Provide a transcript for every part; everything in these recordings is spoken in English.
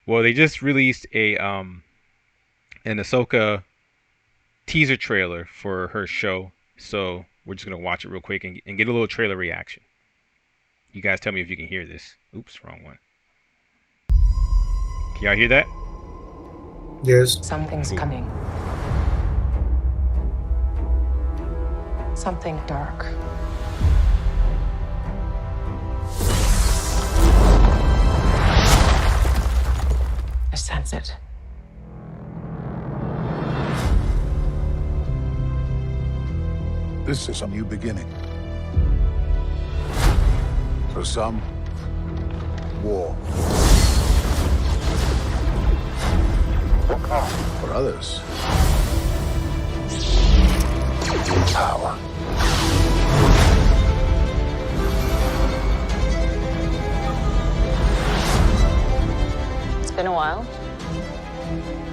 Well, they just released an Ahsoka teaser trailer for her show, so we're just gonna watch it real quick and get a little trailer reaction. You guys tell me if you can hear this. Oops, wrong one. Can y'all hear that? Yes. Something's coming. Something dark. I sense it. This is a new beginning. For some, war. For others, power. It's been a while.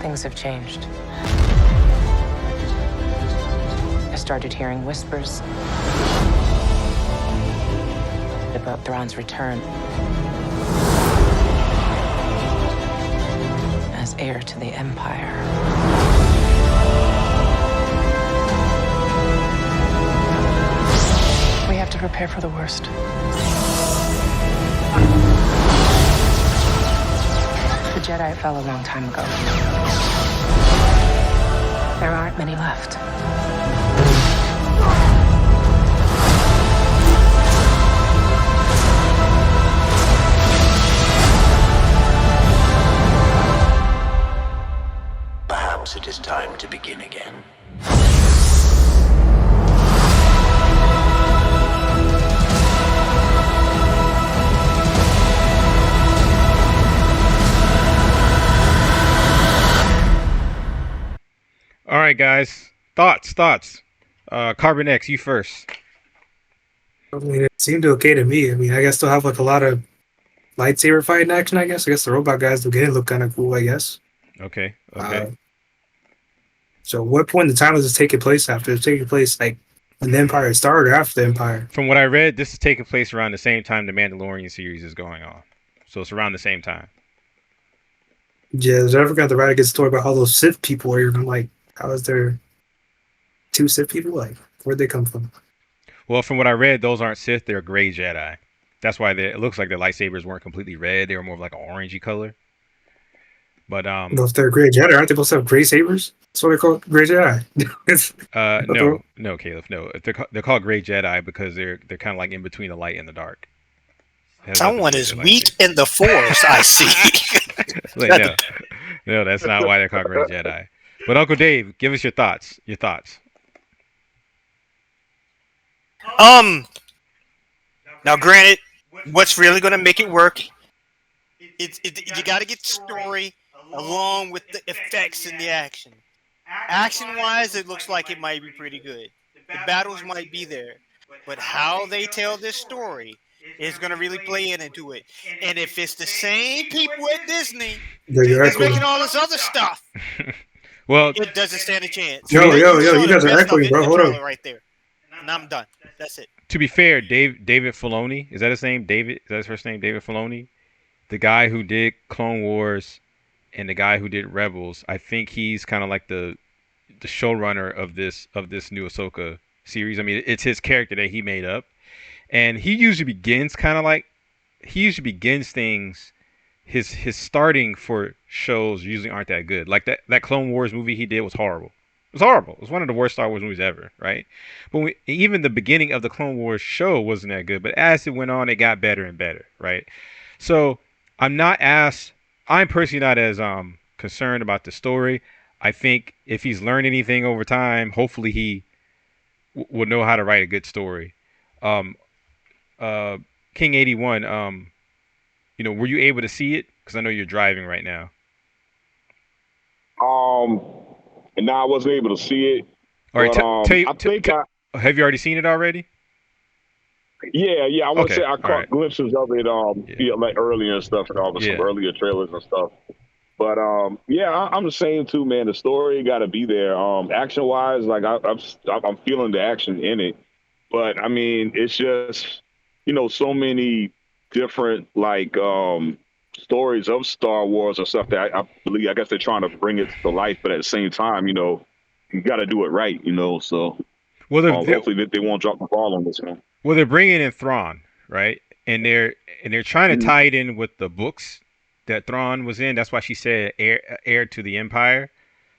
Things have changed. I started hearing whispers about Thrawn's return as heir to the Empire. We have to prepare for the worst. The Jedi fell a long time ago. There aren't many left. Perhaps it is time to begin again. All right, guys. Thoughts. Carbon X, you first. I mean, it seemed okay to me. I mean, I guess they'll have like a lot of lightsaber fighting action. I guess the robot guys will get it look kind of cool. I guess. Okay. So, what point in time is this taking place after? It's taking place like when the Empire started or after the Empire? From what I read, this is taking place around the same time the Mandalorian series is going on. So it's around the same time. Yeah, I forgot to write a good story about how those Sith people are. And I'm like, how is there two Sith people? Like, where'd they come from? Well, from what I read, those aren't Sith; they're gray Jedi. That's why it looks like the lightsabers weren't completely red; they were more of like an orangey color. But Well, if they're gray Jedi, aren't they supposed to have gray sabers? That's what they call gray Jedi. no, Caleb, no. They're called gray Jedi because they're kind of like in between the light and the dark. Someone is weak in the Force, I see. No, that's not why they're called gray Jedi. But Uncle Dave, give us your thoughts. Now, granted, what's really going to make it work? You got to get the story along with the effects and the action. Action-wise, it looks like it might be pretty good. The battles might be there, but how they tell this story is going to really play into it. And if it's the same people at Disney that's making all this other stuff, well, it doesn't stand a chance. Yo, you guys are echoing, bro. Hold on. Right there. And I'm done. That's it. To be fair, David Filoni, is that his name? David, is that his first name? David Filoni? The guy who did Clone Wars and the guy who did Rebels, I think he's kind of like the showrunner of this new Ahsoka series. I mean, it's his character that he made up. And he usually begins things. His starting for shows usually aren't that good. Like that Clone Wars movie he did was horrible. It was horrible. It was one of the worst Star Wars movies ever, right? But even the beginning of the Clone Wars show wasn't that good. But as it went on, it got better and better, right? So I'm personally not as concerned about the story. I think if he's learned anything over time, hopefully he will know how to write a good story. King 81, were you able to see it? Because I know you're driving right now. And I wasn't able to see it. All right, I have you already seen it already? Yeah. I want to say I caught right. glimpses of it, like earlier and stuff, and all the some earlier trailers and stuff. But I'm the same too, man. The story got to be there. Action wise, like I'm feeling the action in it. But I mean, it's just so many different stories of Star Wars or stuff that I believe. I guess they're trying to bring it to life, but at the same time, you got to do it right. So Well, hopefully they won't drop the ball on this one. well, they're bringing in Thrawn, right? And they're trying to Mhm. tie it in with the books that Thrawn was in. That's why she said heir to the Empire,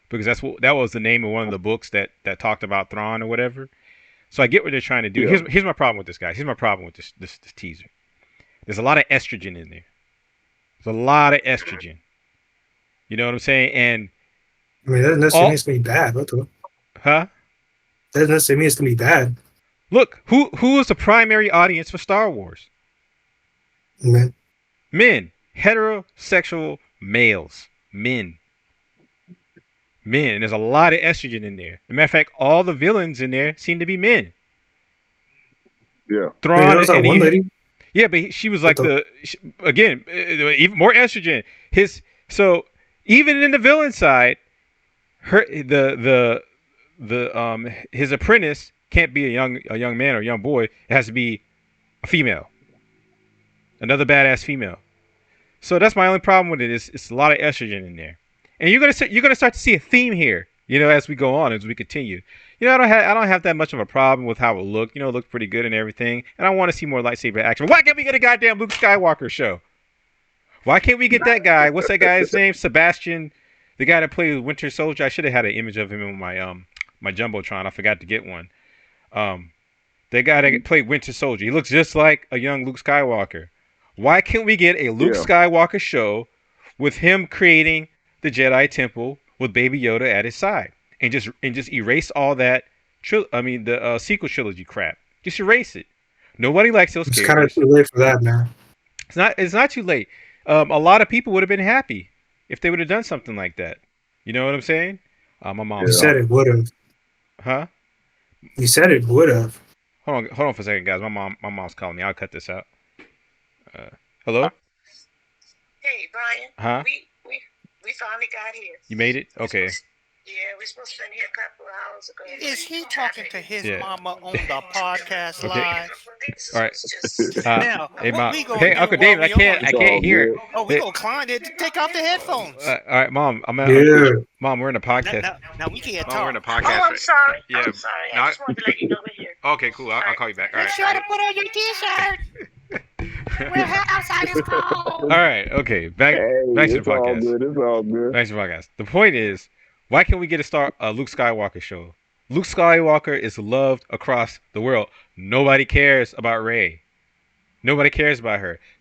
because that was the name of one of the books that talked about Thrawn or whatever. So I get what they're trying to do. Yeah. Here's my problem with this, guys. Here's my problem with this teaser. There's a lot of estrogen in there. There's a lot of estrogen. You know what I'm saying? And I mean, that doesn't necessarily mean it's gonna be bad. What the? huh? That doesn't necessarily mean it's gonna be bad. Look, who is the primary audience for Star Wars? Man, Men, heterosexual males, men. And there's a lot of estrogen in there. As a matter of fact, all the villains in there seem to be men. Yeah. Thrawn, there was that one lady. yeah, but she was like What again, even more estrogen. So even in the villain side, his apprentice can't be a young man or a young boy. It has to be a female, another badass female. So that's my only problem with it. It's a lot of estrogen in there, and you're gonna start to see a theme here. As we go on, as we continue. I don't have that much of a problem with how it looked. It looked pretty good and everything, and I want to see more lightsaber action. Why can't we get a goddamn Luke Skywalker show? Why can't we get that guy? What's that guy's name? Sebastian, the guy that played Winter Soldier. I should have had an image of him in my jumbotron. I forgot to get one. The guy that played Winter Soldier. He looks just like a young Luke Skywalker. Why can't we get a Luke Skywalker show with him creating the Jedi Temple with Baby Yoda at his side, and just erase all that? The sequel trilogy crap. Just erase it. Nobody likes those It's characters. kind of too late for that now. It's not too late. A lot of people would have been happy if they would have done something like that. You know what I'm saying? My mom. You said it would have. Huh? You said it would have. Hold on for a second, guys. My mom's calling me. I'll cut this out. Hello? Hey, Brian. Huh? We finally got here. You made it? Okay. We're supposed to been here a couple of hours ago. Is he talking to his Yeah. mama on the podcast Okay. live? All right. Now, Hey, what Mom. we gonna Hey, do Uncle while David. I we can't. on I it? can't hear. Oh, we gonna climb it. Take off the headphones. All right, Mom. Yeah. Mom, we're in a podcast. Now we can't Mom, we're in a talk. podcast. Oh, I'm sorry. Yeah. I'm sorry. No, I just wanted to let you know we're here. Okay, cool. I'll call you back. All Make right. sure to put on your t-shirt. We're outside is cold. All right. Okay. Back to the It's all podcast. good. It's all good. Back to the podcast. The point is, why can't we get a Luke Skywalker show? Luke Skywalker is loved across the world. Nobody cares about Rey. Nobody cares about her.